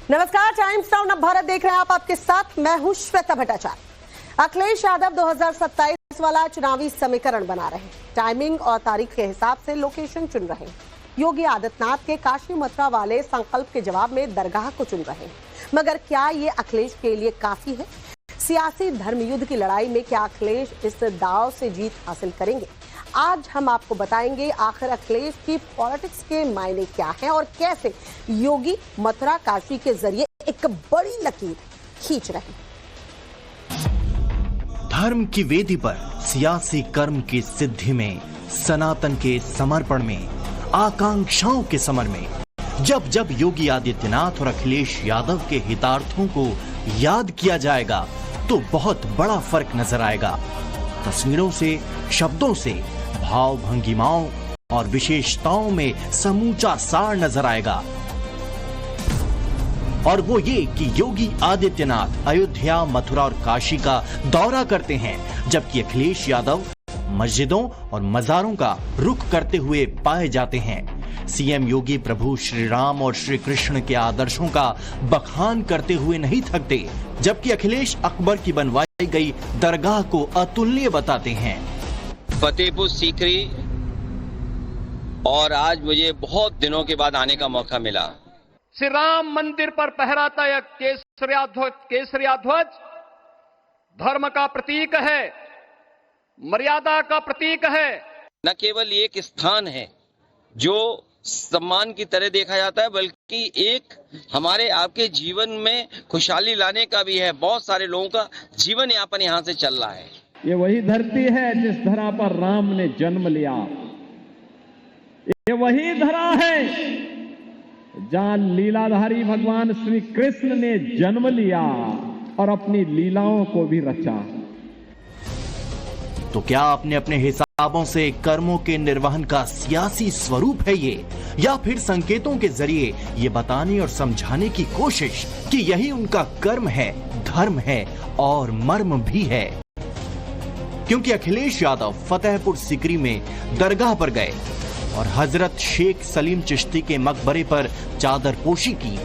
नमस्कार, times now नव भारत देख रहे हैं आप। आपके साथ मैं हूं श्वेता भट्टाचार्य। अखिलेश यादव 2027 वाला चुनावी समीकरण बना रहे हैं। टाइमिंग और तारीख के हिसाब से लोकेशन चुन रहे हैं। योगी आदित्यनाथ के काशी मथुरा वाले संकल्प के जवाब में दरगाह को चुन रहे हैं। मगर क्या ये अखिलेश के लिए काफी है? सियासी धर्मयुद्ध की लड़ाई में क्या अखिलेश इस दांव से जीत हासिल करेंगे? आज हम आपको बताएंगे आखिर अखिलेश की पॉलिटिक्स के मायने क्या हैं और कैसे योगी मथुरा काशी के जरिए एक बड़ी लकीर खींच रहे हैं। धर्म की वेदी पर सियासी कर्म की सिद्धि में, सनातन के समर्पण में, आकांक्षाओं के समर में जब जब योगी आदित्यनाथ और अखिलेश यादव के हितार्थों को याद किया जाएगा तो बहुत बड़ा फर्क नजर आएगा। तस्वीरों से, शब्दों से, भाव भंगिमाओं और विशेषताओं में समूचा सार नजर आएगा। और वो ये कि योगी आदित्यनाथ अयोध्या, मथुरा और काशी का दौरा करते हैं, जबकि अखिलेश यादव मस्जिदों और मजारों का रुख करते हुए पाए जाते हैं। सीएम योगी प्रभु श्री राम और श्री कृष्ण के आदर्शों का बखान करते हुए नहीं थकते, जबकि अखिलेश अकबर की बनवाई गई दरगाह को अतुलनीय बताते हैं। फतेहपुर सीकरी, और आज मुझे बहुत दिनों के बाद आने का मौका मिला। श्री राम मंदिर पर फहराता यह केसरिया ध्वज धर्म का प्रतीक है, मर्यादा का प्रतीक है। न केवल एक स्थान है जो सम्मान की तरह देखा जाता है, बल्कि एक हमारे आपके जीवन में खुशहाली लाने का भी है। बहुत सारे लोगों का जीवन यापन यहाँ से चल रहा है। ये वही धरती है जिस धरा पर राम ने जन्म लिया। ये वही धरा है जहां लीलाधारी भगवान श्री कृष्ण ने जन्म लिया और अपनी लीलाओं को भी रचा। तो क्या अपने अपने हिसाबों से कर्मों के निर्वहन का सियासी स्वरूप है ये, या फिर संकेतों के जरिए ये बताने और समझाने की कोशिश कि यही उनका कर्म है, धर्म है और मर्म भी है? क्योंकि अखिलेश यादव फतेहपुर सीकरी में दरगाह पर गए और हजरत शेख सलीम चिश्ती के मकबरे पर चादर पोशी की।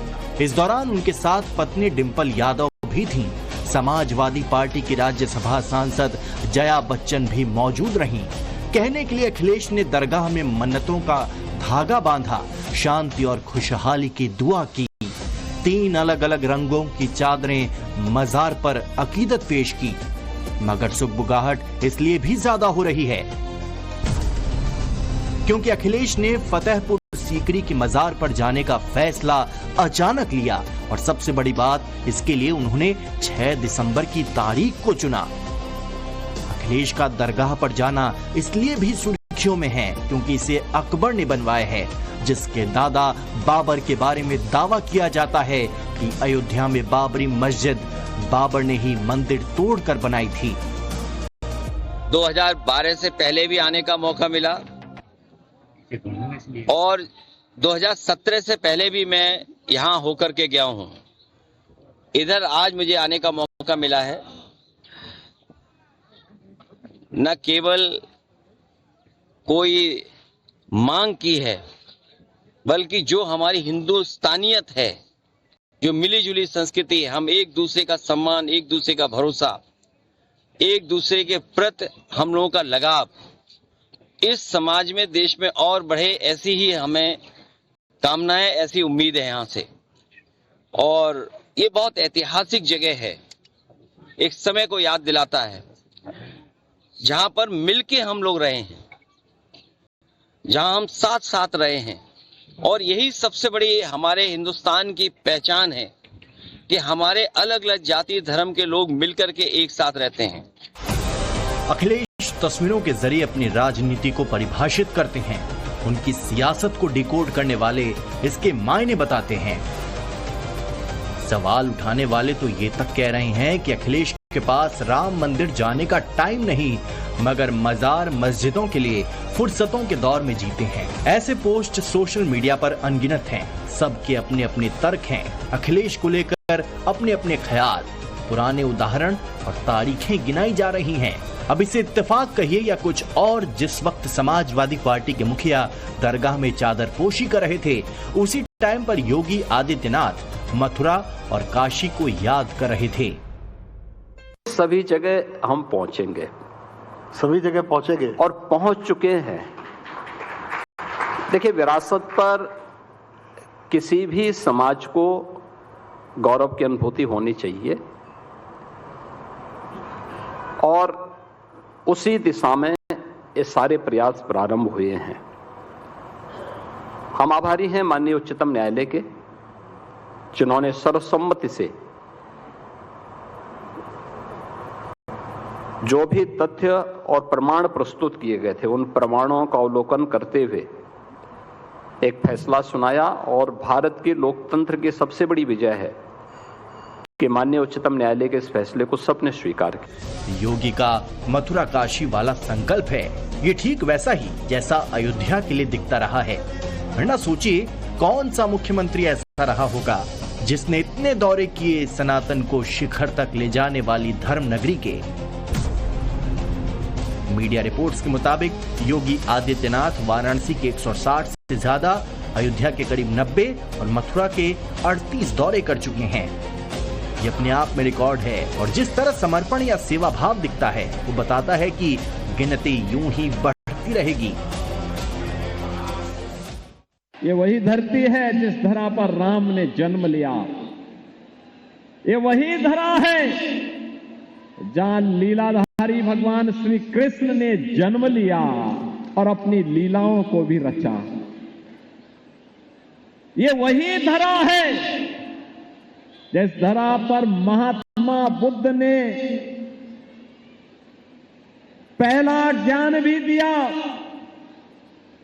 इस दौरान उनके साथ पत्नी डिंपल यादव भी थीं। समाजवादी पार्टी की राज्यसभा सांसद जया बच्चन भी मौजूद रहीं। कहने के लिए अखिलेश ने दरगाह में मन्नतों का धागा बांधा, शांति और खुशहाली की दुआ की। 3 अलग अलग रंगों की चादरें मजार पर अकीदत पेश की। मगर सुगबुगाहट इसलिए भी ज्यादा हो रही है क्योंकि अखिलेश ने फतेहपुर सीकरी की मजार पर जाने का फैसला अचानक लिया, और सबसे बड़ी बात, इसके लिए उन्होंने 6 दिसंबर की तारीख को चुना। अखिलेश का दरगाह पर जाना इसलिए भी सुर्खियों में है क्योंकि इसे अकबर ने बनवाया है, जिसके दादा बाबर के बारे में दावा किया जाता है कि अयोध्या में बाबरी मस्जिद बाबर ने ही मंदिर तोड़कर बनाई थी। 2012 से पहले भी आने का मौका मिला और 2017 से पहले भी मैं यहाँ होकर के गया हूँ। इधर आज मुझे आने का मौका मिला है। न केवल कोई मांग की है, बल्कि जो हमारी हिंदुस्तानियत है, जो मिली जुली संस्कृति, हम एक दूसरे का सम्मान, एक दूसरे का भरोसा, एक दूसरे के प्रति हम लोगों का लगाव इस समाज में, देश में और बढ़े, ऐसी ही हमें कामनाएं, ऐसी उम्मीद है यहाँ से। और ये बहुत ऐतिहासिक जगह है, एक समय को याद दिलाता है जहां पर मिलके हम लोग रहे हैं, जहां हम साथ साथ रहे हैं। और यही सबसे बड़ी हमारे हिंदुस्तान की पहचान है कि हमारे अलग अलग जाति धर्म के लोग मिलकर के एक साथ रहते हैं। अखिलेश तस्वीरों के जरिए अपनी राजनीति को परिभाषित करते हैं। उनकी सियासत को डिकोड करने वाले इसके मायने बताते हैं। सवाल उठाने वाले तो ये तक कह रहे हैं कि अखिलेश के पास राम मंदिर जाने का टाइम नहीं, मगर मजार मस्जिदों के लिए फुर्सतों के दौर में जीते हैं। ऐसे पोस्ट सोशल मीडिया पर अनगिनत हैं। सबके अपने अपने तर्क हैं। अखिलेश को लेकर अपने अपने ख्याल, पुराने उदाहरण और तारीखें गिनाई जा रही हैं। अब इसे इत्तेफाक कहिए या कुछ और, जिस वक्त समाजवादी पार्टी के मुखिया दरगाह में चादर पोशी कर रहे थे, उसी टाइम पर योगी आदित्यनाथ मथुरा और काशी को याद कर रहे थे। सभी जगह हम पहुंचेंगे, सभी जगह पहुंचेंगे और पहुंच चुके हैं। देखिए, विरासत पर किसी भी समाज को गौरव की अनुभूति होनी चाहिए और उसी दिशा में ये सारे प्रयास प्रारंभ हुए हैं। हम आभारी हैं माननीय उच्चतम न्यायालय के, जिन्होंने सर्वसम्मति से जो भी तथ्य और प्रमाण प्रस्तुत किए गए थे उन प्रमाणों का अवलोकन करते हुए एक फैसला सुनाया। और भारत के लोकतंत्र की सबसे बड़ी विजय है कि माननीय उच्चतम न्यायालय के इस फैसले को सबने स्वीकार किया। योगी का मथुरा काशी वाला संकल्प है, ये ठीक वैसा ही जैसा अयोध्या के लिए दिखता रहा है। वरना सोचिए, कौन सा मुख्यमंत्री ऐसा रहा होगा जिसने इतने दौरे किए सनातन को शिखर तक ले जाने वाली धर्म नगरी के। मीडिया रिपोर्ट्स के मुताबिक योगी आदित्यनाथ वाराणसी के 160 से ज्यादा, अयोध्या के करीब 90 और मथुरा के 38 दौरे कर चुके हैं। ये अपने आप में रिकॉर्ड है और जिस तरह समर्पण या सेवा भाव दिखता है वो बताता है कि गिनती यूं ही बढ़ती रहेगी। ये वही धरती है जिस धरा पर राम ने जन्म लिया। ये वही धरा है जहां लीलाधारी भगवान श्री कृष्ण ने जन्म लिया और अपनी लीलाओं को भी रचा। ये वही धरा है जिस धरा पर महात्मा बुद्ध ने पहला ज्ञान भी दिया।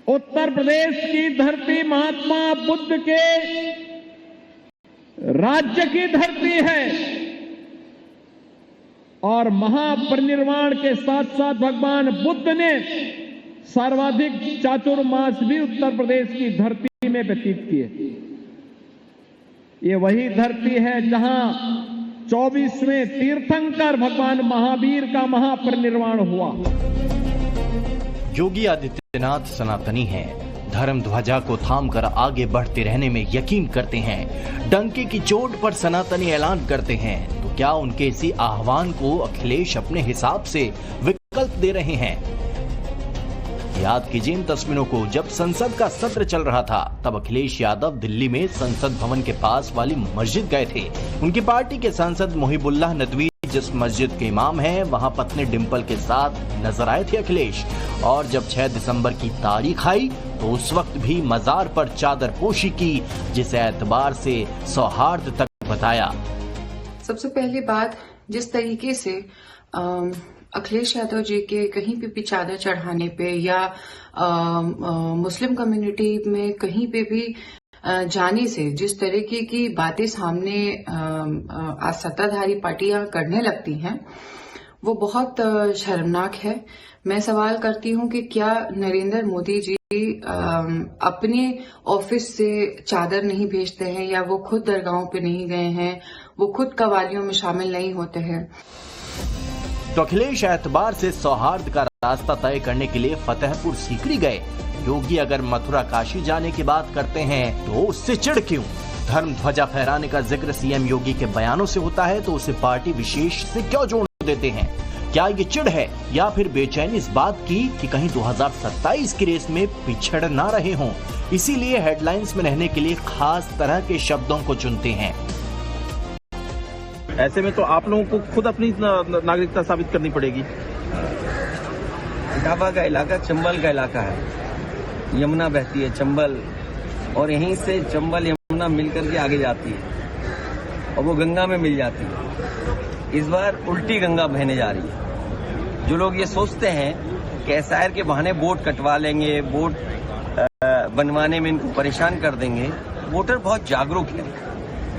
उत्तर प्रदेश की धरती महात्मा बुद्ध के राज्य की धरती है और महापरिनिर्वाण के साथ साथ भगवान बुद्ध ने सर्वाधिक चातुर्मास भी उत्तर प्रदेश की धरती में व्यतीत किए। ये वही धरती है जहां 24वें तीर्थंकर भगवान महावीर का महापरिनिर्वाण हुआ। योगी आदित्यनाथ सनातनी हैं, धर्म ध्वजा को थामकर आगे बढ़ते रहने में यकीन करते हैं। डंके की चोट पर सनातनी ऐलान करते हैं, तो क्या उनके इसी आह्वान को अखिलेश अपने हिसाब से विकल्प दे रहे हैं? याद कीजिए इन तस्वीरों को, जब संसद का सत्र चल रहा था तब अखिलेश यादव दिल्ली में संसद भवन के पास वाली मस्जिद गए थे। उनकी पार्टी के सांसद मुहिबुल्लाह नदवी जिस मस्जिद के इमाम हैं, वहां पत्नी डिंपल के साथ नजर आए थे अखिलेश। और जब 6 दिसंबर की तारीख आई तो उस वक्त भी मजार पर चादर पोशी की, जिसे एतबार से सौहार्द तक बताया। सबसे पहली बात, जिस तरीके से अखिलेश यादव जी के कहीं भी चादर चढ़ाने पे या मुस्लिम कम्युनिटी में कहीं पे भी जाने से जिस तरीके की बातें सामने सत्ताधारी पार्टियां करने लगती हैं, वो बहुत शर्मनाक है। मैं सवाल करती हूं कि क्या नरेंद्र मोदी जी अपने ऑफिस से चादर नहीं भेजते हैं, या वो खुद दरगाहों पे नहीं गए हैं, वो खुद कवालियों में शामिल नहीं होते हैं? तो अखिलेश एतबार से सौहार्द का रास्ता तय करने के लिए फतेहपुर सीकरी गए। योगी अगर मथुरा काशी जाने की बात करते हैं तो उससे चिढ़ क्यों? धर्म ध्वजा फहराने का जिक्र सीएम योगी के बयानों से होता है तो उसे पार्टी विशेष से क्यों जोड़ देते हैं? क्या ये चिढ़ है या फिर बेचैनी इस बात की कि कहीं 2027 की रेस में पिछड़ ना रहे हों, इसीलिए हेडलाइंस में रहने के लिए खास तरह के शब्दों को चुनते हैं? ऐसे में तो आप लोगों को खुद अपनी नागरिकता साबित करनी पड़ेगी। इटावा का इलाका चंबल का इलाका है, यमुना बहती है चंबल, और यहीं से चंबल यमुना मिलकर के आगे जाती है और वो गंगा में मिल जाती है। इस बार उल्टी गंगा बहने जा रही है। जो लोग ये सोचते हैं कि एसआईआर के बहाने वोट कटवा लेंगे, वोट बनवाने में इनको परेशान कर देंगे, वोटर बहुत जागरूक है।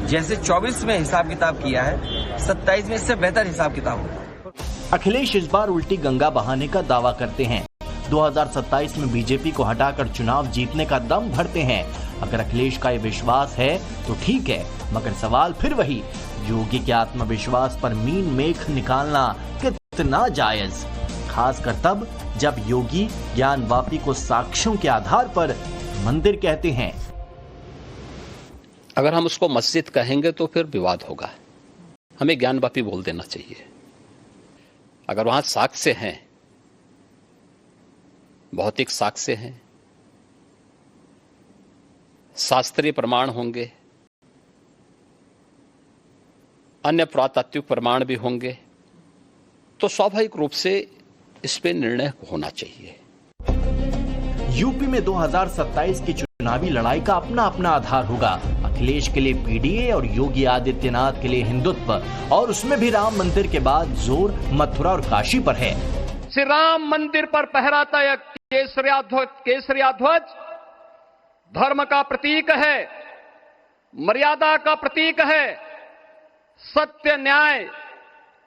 जैसे 24 में हिसाब किताब किया है, 27 में इससे बेहतर हिसाब किताब होगा। अखिलेश इस बार उल्टी गंगा बहाने का दावा करते हैं। 2027 में बीजेपी को हटाकर चुनाव जीतने का दम भरते हैं। अगर अखिलेश का ये विश्वास है तो ठीक है, मगर सवाल फिर वही, योगी के आत्मविश्वास पर मीन मेख निकालना कितना जायज, खासकर तब जब योगी ज्ञानवापी को साक्ष्यों के आधार पर मंदिर कहते हैं। अगर हम उसको मस्जिद कहेंगे तो फिर विवाद होगा। हमें ज्ञानवापी बोल देना चाहिए। अगर वहां साक्ष्य हैं, भौतिक साक्ष्य हैं, शास्त्रीय प्रमाण होंगे, अन्य पुरातात्विक प्रमाण भी होंगे, तो स्वाभाविक रूप से इस पे निर्णय होना चाहिए। यूपी में 2027 की चुनावी लड़ाई का अपना अपना आधार होगा। अखिलेश के लिए पीडीए और योगी आदित्यनाथ के लिए हिंदुत्व, और उसमें भी राम मंदिर के बाद जोर मथुरा और काशी पर है। श्री राम मंदिर पर फहराता यह केसरिया ध्वज धर्म का प्रतीक है, मर्यादा का प्रतीक है, सत्य, न्याय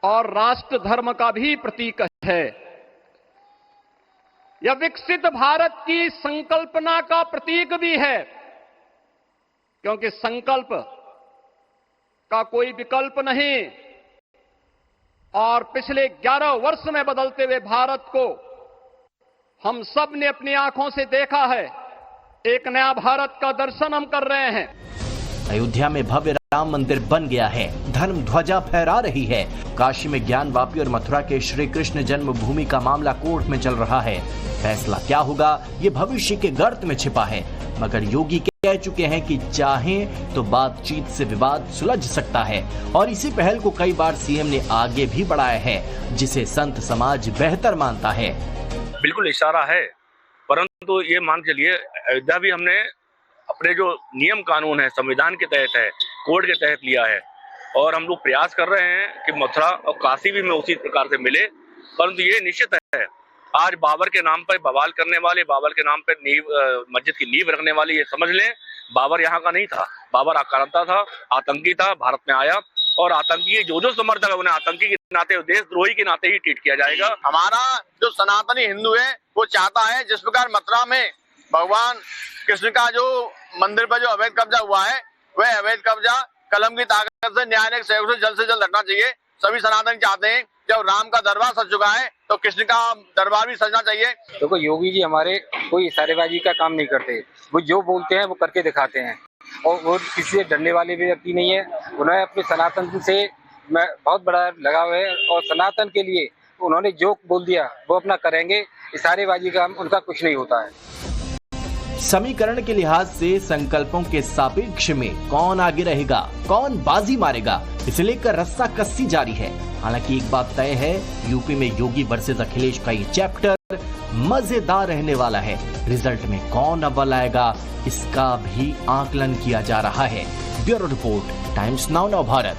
और राष्ट्र धर्म का भी प्रतीक है। यह विकसित भारत की संकल्पना का प्रतीक भी है, क्योंकि संकल्प का कोई विकल्प नहीं। और पिछले 11 वर्ष में बदलते हुए भारत को हम सब ने अपनी आंखों से देखा है। एक नया भारत का दर्शन हम कर रहे हैं। अयोध्या में भव्य राम मंदिर बन गया है, धर्म ध्वजा फहरा रही है। काशी में ज्ञानवापी और मथुरा के श्री कृष्ण जन्मभूमि का मामला कोर्ट में चल रहा है। फैसला क्या होगा ये भविष्य के गर्त में छिपा है, मगर योगी कह चुके हैं कि चाहें तो बातचीत से विवाद सुलझ सकता है, और इसी पहल को कई बार सीएम ने आगे भी बढ़ाया है, जिसे संत समाज बेहतर मानता है। बिल्कुल इशारा है, परंतु ये मान चलिए अयोध्या भी हमने अपने जो नियम कानून है संविधान के तहत है, कोड के तहत लिया है, और हम लोग प्रयास कर रहे हैं कि मथुरा और काशी भी में उसी प्रकार से मिले। परंतु ये निश्चित है, आज बाबर के नाम पर बवाल करने वाले, बाबर के नाम पर मस्जिद की नींव रखने वाले, ये समझ लें बाबर यहाँ का नहीं था। बाबर आक्रांता था, आतंकी था, भारत में आया, और आतंकी के जो समर्थक है उन्हें आतंकी के नाते, देशद्रोही के नाते ही ट्रीट किया जाएगा। हमारा जो सनातनी हिंदू है वो चाहता है जिस प्रकार मथुरा में भगवान कृष्ण का जो मंदिर पर जो अवैध कब्जा हुआ है, वह अवैध कब्जा कलम की ताकत से न्यायालय सहयोग से जल्द हटना चाहिए। सभी सनातन चाहते हैं जब राम का दरबार सज चुका है तो कृष्ण का दरबार भी सजना चाहिए। देखो योगी जी हमारे कोई इशारेबाजी का काम नहीं करते, वो जो बोलते हैं वो करके दिखाते हैं, और वो किसी से डरने वाले भी व्यक्ति नहीं है। उन्हें अपने सनातन से बहुत बड़ा लगाव है, और सनातन के लिए उन्होंने जो बोल दिया वो अपना करेंगे। इशारेबाजी का उनका कुछ नहीं होता है। समीकरण के लिहाज से संकल्पों के सापेक्ष में कौन आगे रहेगा, कौन बाजी मारेगा, इसे लेकर रस्साकस्सी जारी है। हालांकि एक बात तय है, यूपी में योगी वर्सेस अखिलेश का ये चैप्टर मजेदार रहने वाला है। रिजल्ट में कौन अव्वल आएगा, इसका भी आकलन किया जा रहा है। Bureau report, times now Bharat.